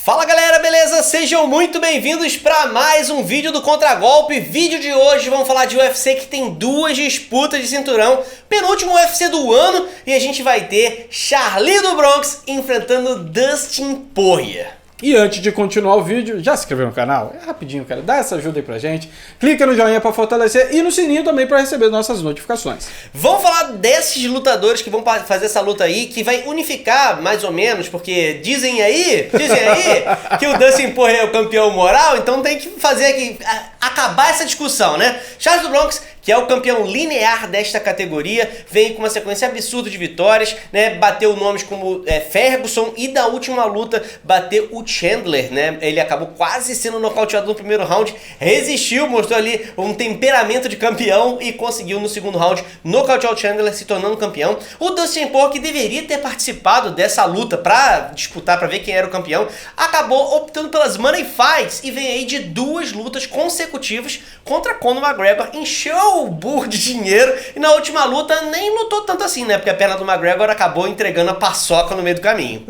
Fala galera, beleza? Sejam muito bem-vindos para mais um vídeo do Contragolpe. Vídeo de hoje vamos falar de UFC que tem duas disputas de cinturão, penúltimo UFC do ano, e a gente vai ter Charlie do Bronx enfrentando Dustin Poirier. E antes de continuar o vídeo, já se inscreveu no canal? É rapidinho, cara, dá essa ajuda aí pra gente. Clica no joinha pra fortalecer e no sininho também pra receber nossas notificações. Vamos falar desses lutadores que vão fazer essa luta aí, que vai unificar mais ou menos, porque dizem aí que o Dustin Poirier é o campeão moral, então tem que fazer aqui, acabar essa discussão, né? Charles do Bronx, que é o campeão linear desta categoria, vem com uma sequência absurda de vitórias, né? Bateu nomes como Ferguson e da última luta bateu o Chandler, né? Ele acabou quase sendo nocauteado no primeiro round, resistiu, mostrou ali um temperamento de campeão e conseguiu no segundo round nocautear o Chandler, se tornando campeão. O Dustin Poirier, que deveria ter participado dessa luta para disputar, para ver quem era o campeão, acabou optando pelas Money Fights e vem aí de duas lutas consecutivas contra Conor McGregor, encheu o burro de dinheiro e na última luta nem lutou tanto assim, né? Porque a perna do McGregor acabou entregando a paçoca no meio do caminho.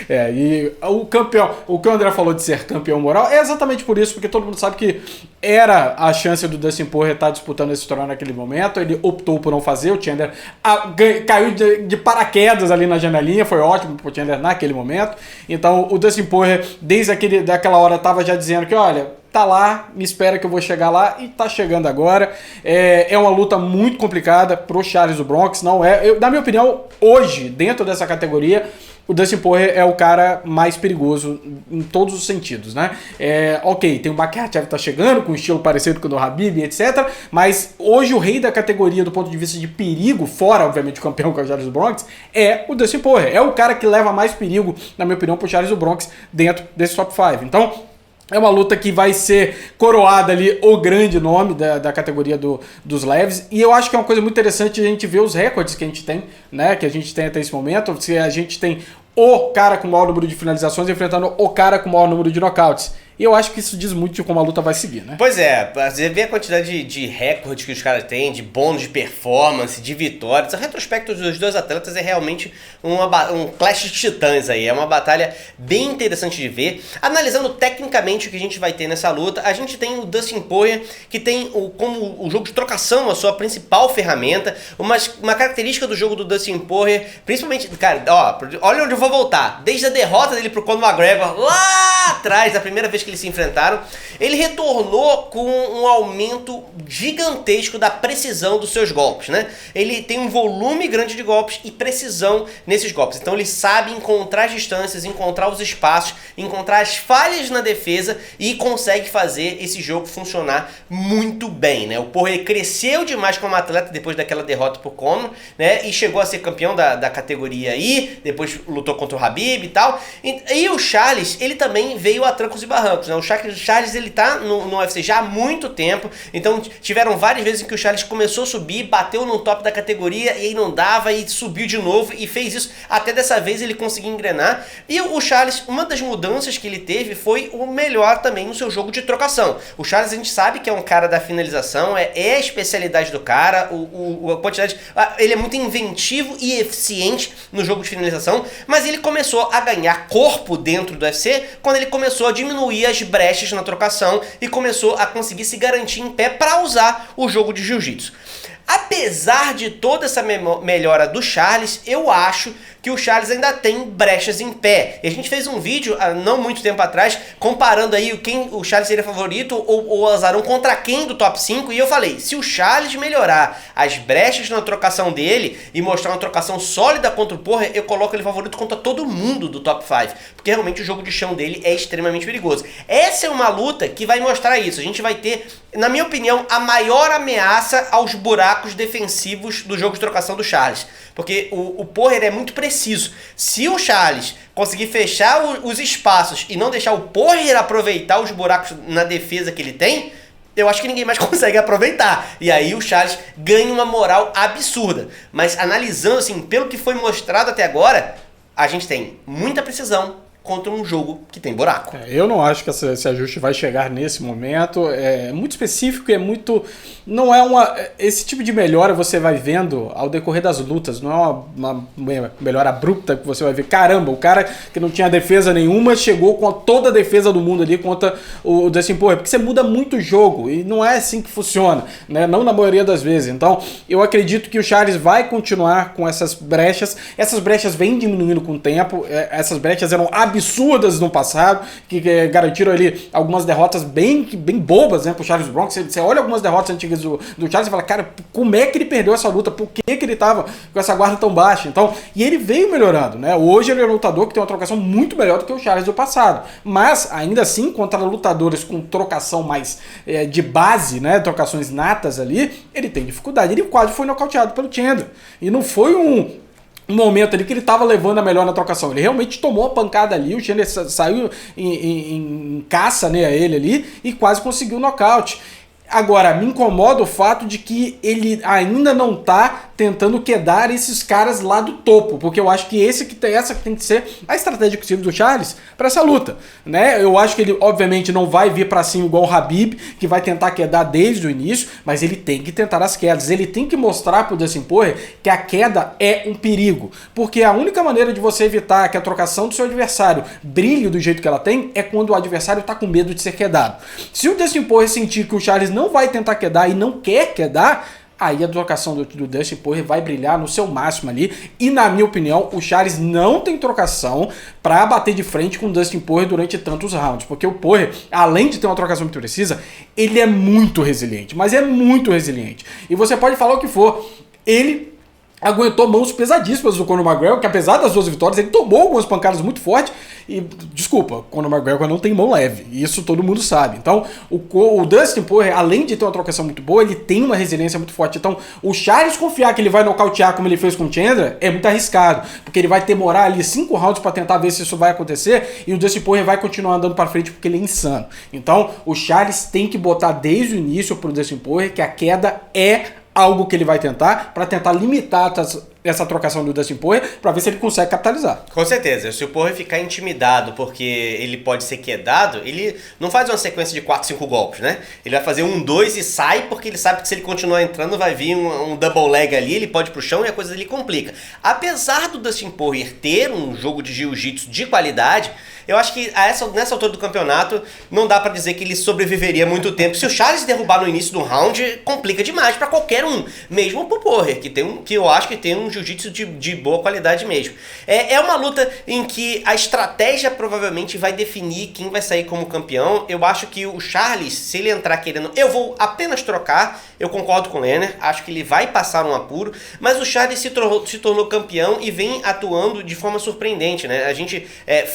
E o campeão, o que o André falou de ser campeão moral é exatamente por isso, porque todo mundo sabe que era a chance do Dustin Poirier estar disputando esse torneio naquele momento, ele optou por não fazer, o Chandler caiu de paraquedas ali na janelinha, foi ótimo pro Chandler naquele momento, então o Dustin Poirier desde daquela hora estava já dizendo que, olha, tá lá, me espera que eu vou chegar lá, e tá chegando agora. É uma luta muito complicada pro Charles do Bronx, não é? Na minha opinião, hoje, dentro dessa categoria, o Dustin Poirier é o cara mais perigoso em todos os sentidos, né? Ok, tem o Makhachev que tá chegando, com um estilo parecido com o do Khabib, etc. Mas hoje o rei da categoria do ponto de vista de perigo, fora, obviamente, o campeão que é o Charles do Bronx, é o Dustin Poirier. É o cara que leva mais perigo, na minha opinião, pro Charles do Bronx dentro desse top 5. Então, é uma luta que vai ser coroada ali o grande nome da categoria dos leves. E eu acho que é uma coisa muito interessante a gente ver os recordes que a gente tem, né? Que a gente tem até esse momento. Se a gente tem o cara com o maior número de finalizações enfrentando o cara com o maior número de nocautes. E eu acho que isso diz muito de como a luta vai seguir, né? Pois é, você vê a quantidade de recordes que os caras têm, de bônus de performance, de vitórias. O retrospecto dos dois atletas é realmente um clash de titãs aí. É uma batalha bem interessante de ver. Analisando tecnicamente o que a gente vai ter nessa luta, a gente tem o Dustin Poirier, que tem como o jogo de trocação a sua principal ferramenta. Uma característica do jogo do Dustin Poirier, principalmente, cara, olha onde eu vou voltar. Desde a derrota dele pro Conor McGregor, lá atrás, a primeira vez que eles se enfrentaram, ele retornou com um aumento gigantesco da precisão dos seus golpes, né? Ele tem um volume grande de golpes e precisão nesses golpes. Então ele sabe encontrar as distâncias, encontrar os espaços, encontrar as falhas na defesa e consegue fazer esse jogo funcionar muito bem, né? O Poirier cresceu demais como atleta depois daquela derrota pro Conor, né? E chegou a ser campeão da categoria aí, depois lutou contra o Khabib e tal. E o Charles, ele também veio a trancos e barrancos. O Charles ele tá no UFC já há muito tempo, então tiveram várias vezes em que o Charles começou a subir, bateu no top da categoria e aí não dava e subiu de novo e fez isso, até dessa vez ele conseguiu engrenar. E o Charles, uma das mudanças que ele teve foi o melhor também no seu jogo de trocação. O Charles a gente sabe que é um cara da finalização, é a especialidade do cara, a quantidade, ele é muito inventivo e eficiente no jogo de finalização, mas ele começou a ganhar corpo dentro do UFC quando ele começou a diminuir as brechas na trocação e começou a conseguir se garantir em pé para usar o jogo de jiu-jitsu. Apesar de toda essa melhora do Charles, eu acho que o Charles ainda tem brechas em pé. E a gente fez um vídeo há não muito tempo atrás comparando aí quem o Charles seria favorito ou o azarão contra quem do top 5, e eu falei, se o Charles melhorar as brechas na trocação dele e mostrar uma trocação sólida contra o Poirier, eu coloco ele favorito contra todo mundo do top 5, porque realmente o jogo de chão dele é extremamente perigoso. Essa é uma luta que vai mostrar isso. A gente vai ter, na minha opinião, a maior ameaça aos buracos defensivos do jogo de trocação do Charles, porque o Poirier é muito preciso. Se o Charles conseguir fechar os espaços e não deixar o Poirier aproveitar os buracos na defesa que ele tem, eu acho que ninguém mais consegue aproveitar. E aí o Charles ganha uma moral absurda. Mas analisando assim, pelo que foi mostrado até agora, a gente tem muita precisão, contra um jogo que tem buraco. Eu não acho que esse ajuste vai chegar nesse momento. É muito específico e é muito... Não é uma... Esse tipo de melhora você vai vendo ao decorrer das lutas. Não é uma melhora abrupta que você vai ver. Caramba, o cara que não tinha defesa nenhuma chegou com toda a defesa do mundo ali contra o Dustin Poirier. Porque você muda muito o jogo e não é assim que funciona, né? Não na maioria das vezes. Então, eu acredito que o Charles vai continuar com essas brechas. Essas brechas vêm diminuindo com o tempo. Essas brechas eram absurdas no passado, que garantiram ali algumas derrotas bem bobas, né, pro Charles Bronx. Você olha algumas derrotas antigas do Charles e fala, cara, como é que ele perdeu essa luta? Por que ele tava com essa guarda tão baixa? Então, e ele veio melhorando, né? Hoje ele é um lutador que tem uma trocação muito melhor do que o Charles do passado. Mas, ainda assim, contra lutadores com trocação mais de base, né, trocações natas ali, ele tem dificuldade. Ele quase foi nocauteado pelo Chandler. E não foi um momento ali que ele estava levando a melhor na trocação. Ele realmente tomou a pancada ali, o Chandler saiu em caça, né, a ele ali e quase conseguiu o nocaute. Agora, me incomoda o fato de que ele ainda não tá tentando quedar esses caras lá do topo, porque eu acho que essa que tem que ser a estratégia possível do Charles para essa luta, né? Eu acho que ele obviamente não vai vir para cima igual o Khabib, que vai tentar quedar desde o início, mas ele tem que tentar as quedas, ele tem que mostrar pro Dustin Poirier que a queda é um perigo, porque a única maneira de você evitar que a trocação do seu adversário brilhe do jeito que ela tem é quando o adversário tá com medo de ser quedado. Se o Dustin Poirier sentir que o Charles não vai tentar quedar e não quer quedar, aí a trocação do Dustin Poirier vai brilhar no seu máximo ali. E na minha opinião, o Charles não tem trocação para bater de frente com o Dustin Poirier durante tantos rounds. Porque o Poirier, além de ter uma trocação muito precisa, ele é muito resiliente. Mas é muito resiliente. E você pode falar o que for, ele aguentou mãos pesadíssimas do Conor McGregor, que apesar das 12 vitórias, ele tomou algumas pancadas muito fortes. E, desculpa, Conor McGregor não tem mão leve. E isso todo mundo sabe. Então, o Dustin Poirier, além de ter uma trocação muito boa, ele tem uma resiliência muito forte. Então, o Charles confiar que ele vai nocautear como ele fez com o Chandler é muito arriscado. Porque ele vai demorar ali 5 rounds para tentar ver se isso vai acontecer. E o Dustin Poirier vai continuar andando para frente porque ele é insano. Então, o Charles tem que botar desde o início pro Dustin Poirier que a queda é algo que ele vai tentar para tentar limitar essa trocação do Dustin Poirier para ver se ele consegue capitalizar. Com certeza. Se o Poirier ficar intimidado porque ele pode ser quedado, ele não faz uma sequência de 4, 5 golpes, né? Ele vai fazer 1, 2 e sai porque ele sabe que se ele continuar entrando vai vir um double leg ali, ele pode ir pro chão e a coisa ali complica. Apesar do Dustin Poirier ter um jogo de jiu-jitsu de qualidade, eu acho que nessa altura do campeonato não dá pra dizer que ele sobreviveria muito tempo. Se o Charles derrubar no início do round, complica demais pra qualquer um. Mesmo pro Poirier, que eu acho que tem um jiu-jitsu de boa qualidade mesmo. É uma luta em que a estratégia provavelmente vai definir quem vai sair como campeão. Eu acho que o Charles, se ele entrar querendo, eu vou apenas trocar, eu concordo com o Lenner, acho que ele vai passar um apuro, mas o Charles se tornou campeão e vem atuando de forma surpreendente, né? A gente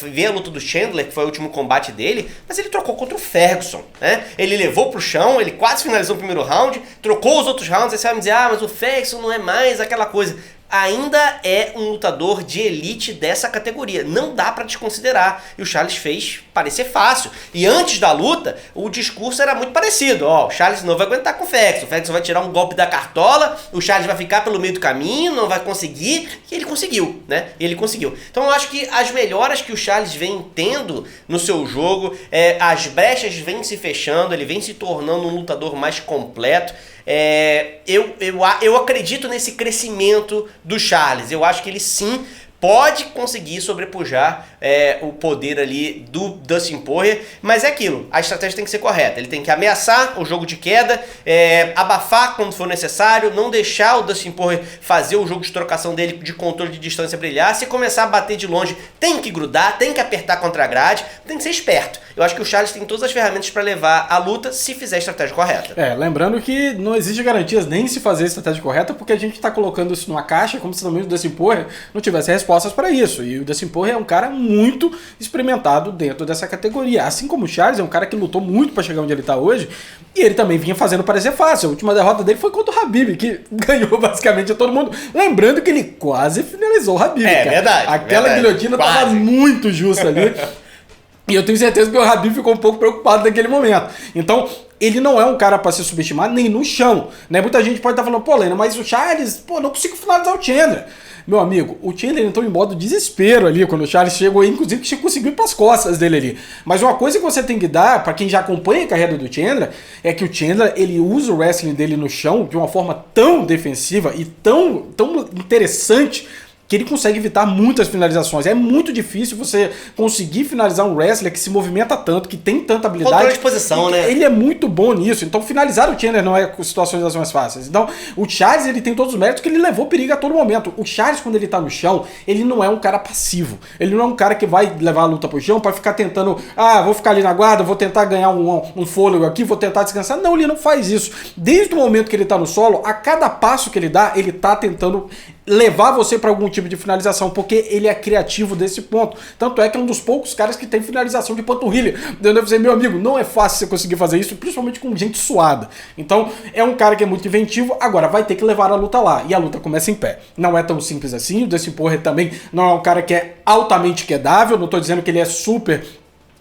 vê a luta do Chandler, que foi o último combate dele, mas ele trocou contra o Ferguson, né? Ele levou pro chão, ele quase finalizou o primeiro round, trocou os outros rounds, aí você vai me dizer, mas o Ferguson não é mais aquela coisa. Ainda é um lutador de elite dessa categoria. Não dá pra desconsiderar. E o Charles fez parecer fácil. E antes da luta, o discurso era muito parecido. O Charles não vai aguentar com o Ferguson. O Ferguson vai tirar um golpe da cartola, o Charles vai ficar pelo meio do caminho, não vai conseguir. E ele conseguiu, né? Ele conseguiu. Então eu acho que as melhoras que o Charles vem tendo no seu jogo, as brechas vêm se fechando, ele vem se tornando um lutador mais completo. Eu acredito nesse crescimento do Charles. Eu acho que ele sim pode conseguir sobrepujar o poder ali do Dustin Poirier, mas é aquilo, a estratégia tem que ser correta, ele tem que ameaçar o jogo de queda, abafar quando for necessário, não deixar o Dustin Poirier fazer o jogo de trocação dele de controle de distância brilhar, se começar a bater de longe, tem que grudar, tem que apertar contra a grade, tem que ser esperto. Eu acho que o Charles tem todas as ferramentas para levar a luta se fizer a estratégia correta. Lembrando que não existe garantias nem se fazer a estratégia correta, porque a gente está colocando isso numa caixa como se também o Dustin Poirier não tivesse respostas para isso. E o Dustin Poirier é um cara muito experimentado dentro dessa categoria. Assim como o Charles é um cara que lutou muito para chegar onde ele está hoje, e ele também vinha fazendo parecer fácil. A última derrota dele foi contra o Khabib, que ganhou basicamente a todo mundo. Lembrando que ele quase finalizou o Khabib. Verdade. Aquela guilhotina estava muito justa ali. E eu tenho certeza que o Khabib ficou um pouco preocupado naquele momento. Então, ele não é um cara pra se subestimar nem no chão, né? Muita gente pode estar falando, pô, Lena, mas o Charles, pô, não consigo finalizar o Chandler. Meu amigo, o Chandler entrou em modo desespero ali quando o Charles chegou, inclusive que conseguiu ir pras costas dele ali. Mas uma coisa que você tem que dar, pra quem já acompanha a carreira do Chandler, é que o Chandler, ele usa o wrestling dele no chão de uma forma tão defensiva e tão interessante que ele consegue evitar muitas finalizações. É muito difícil você conseguir finalizar um wrestler que se movimenta tanto, que tem tanta habilidade. Controle de posição, né? Ele é muito bom nisso. Então, finalizar o Chandler não é situações das mais fáceis. Então, o Charles, ele tem todos os méritos que ele levou perigo a todo momento. O Charles, quando ele tá no chão, ele não é um cara passivo. Ele não é um cara que vai levar a luta pro chão pra ficar tentando, vou ficar ali na guarda, vou tentar ganhar um fôlego aqui, vou tentar descansar. Não, ele não faz isso. Desde o momento que ele tá no solo, a cada passo que ele dá, ele tá tentando levar você para algum tipo de finalização, porque ele é criativo desse ponto. Tanto é que é um dos poucos caras que tem finalização de panturrilha. Eu devo dizer, meu amigo, não é fácil você conseguir fazer isso, principalmente com gente suada. Então, é um cara que é muito inventivo, agora vai ter que levar a luta lá, e a luta começa em pé. Não é tão simples assim, o Dustin Poirier também não é um cara que é altamente quedável, não tô dizendo que ele é super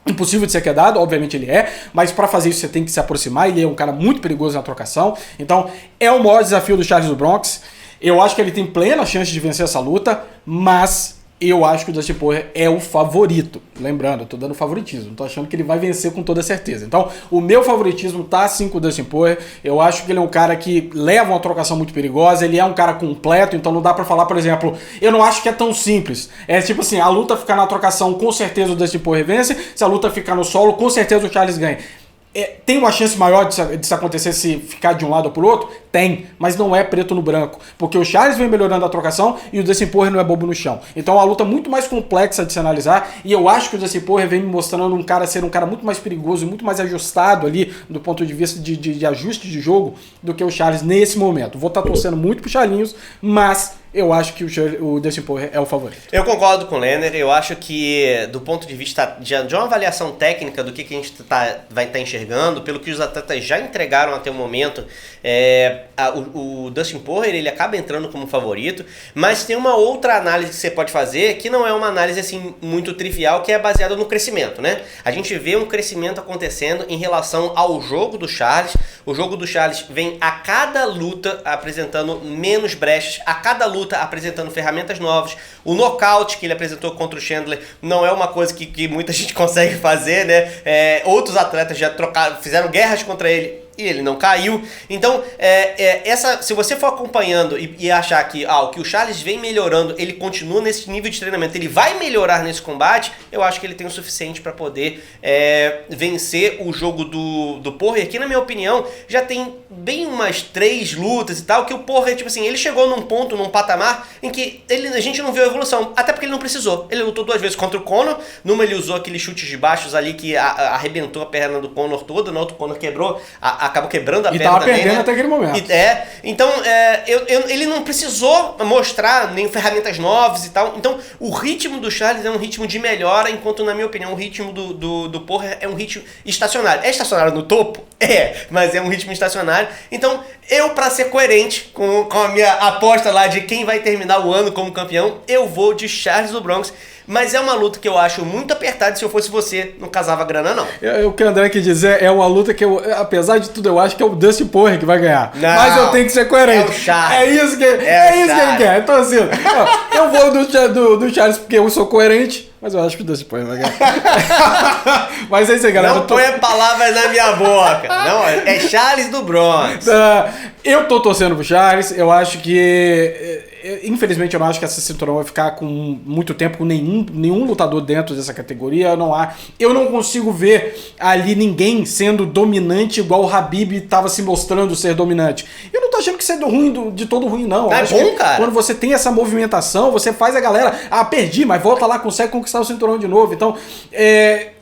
impossível de ser quedado, obviamente ele é, mas para fazer isso você tem que se aproximar, ele é um cara muito perigoso na trocação, então é o maior desafio do Charles do Bronx. Eu acho que ele tem plena chance de vencer essa luta, mas eu acho que o Dustin Poirier é o favorito. Lembrando, eu tô dando favoritismo, não tô achando que ele vai vencer com toda certeza. Então, o meu favoritismo tá assim com o Dustin Poirier. Eu acho que ele é um cara que leva uma trocação muito perigosa, ele é um cara completo, então não dá pra falar, por exemplo, eu não acho que é tão simples. É tipo assim, a luta ficar na trocação, com certeza o Dustin Poirier vence, se a luta ficar no solo, com certeza o Charles ganha. Tem uma chance maior disso acontecer se ficar de um lado ou pro outro? Tem, mas não é preto no branco, porque o Charles vem melhorando a trocação e o Dustin Poirier não é bobo no chão. Então é uma luta muito mais complexa de se analisar, e eu acho que o Dustin Poirier vem me mostrando ser um cara muito mais perigoso, muito mais ajustado ali do ponto de vista de ajuste de jogo do que o Charles nesse momento. Vou estar torcendo muito pro Charlinhos, mas eu acho que o Dustin Poirier é o favorito. Eu concordo com o Lenner, eu acho que do ponto de vista de uma avaliação técnica do que a gente vai estar enxergando, pelo que os atletas já entregaram até o momento, o Dustin Poirier ele acaba entrando como favorito, mas tem uma outra análise que você pode fazer, que não é uma análise assim muito trivial, que é baseada no crescimento, né? A gente vê um crescimento acontecendo em relação ao jogo do Charles. O jogo do Charles vem a cada luta apresentando menos brechas, a cada luta apresentando ferramentas novas. O nocaute que ele apresentou contra o Chandler não é uma coisa que muita gente consegue fazer, né? Outros atletas já fizeram guerras contra ele e ele não caiu. Então, se você for acompanhando e achar que o que o Charles vem melhorando, ele continua nesse nível de treinamento, ele vai melhorar nesse combate, eu acho que ele tem o suficiente para poder vencer o jogo do Poirier, que na minha opinião já tem bem umas 3 lutas e tal, que o Poirier, tipo assim, ele chegou num patamar em que a gente não viu a evolução, até porque ele não precisou. Ele lutou 2 vezes contra o Conor, numa ele usou aqueles chutes de baixos ali que arrebentou a perna do Conor toda, no outro Conor quebrou, acabou quebrando a perna também. E tava perdendo até aquele momento. Então, ele não precisou mostrar nem ferramentas novas e tal. Então, o ritmo do Charles é um ritmo de melhora, enquanto, na minha opinião, o ritmo do Poirier é um ritmo estacionário. É estacionário no topo? Mas é um ritmo estacionário. Então, pra ser coerente com a minha aposta lá de quem vai terminar o ano como campeão, eu vou de Charles do Bronx. Mas é uma luta que eu acho muito apertada. Se eu fosse você, não casava grana, não. O que o André quer dizer é uma luta que, apesar de tudo, eu acho que é o Dustin Poirier que vai ganhar. Não, mas eu tenho que ser coerente. É o Charles. É isso que ele quer. Então, assim, eu vou do Charles porque eu sou coerente, mas eu acho que o Dustin Poirier vai ganhar. Mas é isso aí, galera. Não põe palavras na minha boca. Não, é Charles do Bronx. Eu tô torcendo pro Charles. Eu acho que... Infelizmente eu não acho que essa cinturão vai ficar com muito tempo com nenhum lutador dentro dessa categoria. Eu não consigo ver ali ninguém sendo dominante igual o Khabib estava se mostrando ser dominante. Eu não tô achando que isso é de todo ruim, não. É bom, cara. Quando você tem essa movimentação, você faz a galera, perdi, mas volta lá, consegue conquistar o cinturão de novo. Então,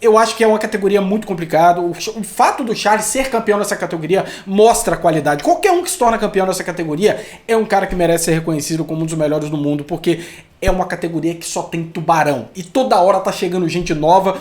eu acho que é uma categoria muito complicada. O fato do Charles ser campeão nessa categoria mostra a qualidade. Qualquer um que se torna campeão nessa categoria é um cara que merece ser reconhecido como um dos melhores do mundo, porque é uma categoria que só tem tubarão. E toda hora tá chegando gente nova,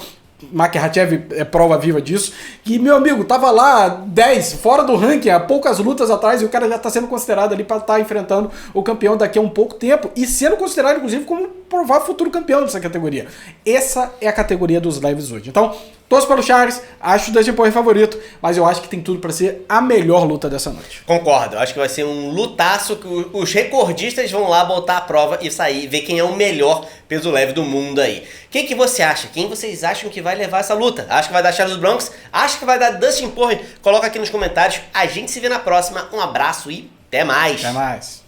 Makhachev é prova viva disso, que, meu amigo, tava lá 10, fora do ranking, há poucas lutas atrás, e o cara já tá sendo considerado ali pra estar enfrentando o campeão daqui a um pouco tempo, e sendo considerado, inclusive, como provável futuro campeão dessa categoria. Essa é a categoria dos leves hoje. Então, torço para o Charles, acho o Dustin Poirier favorito, mas eu acho que tem tudo para ser a melhor luta dessa noite. Concordo, acho que vai ser um lutaço que os recordistas vão lá botar a prova e sair, ver quem é o melhor peso leve do mundo aí. Quem que você acha? Quem vocês acham que vai levar essa luta? Acha que vai dar Charles Bronx? Acha que vai dar Dustin Poirier? Coloca aqui nos comentários. A gente se vê na próxima. Um abraço e até mais. Até mais.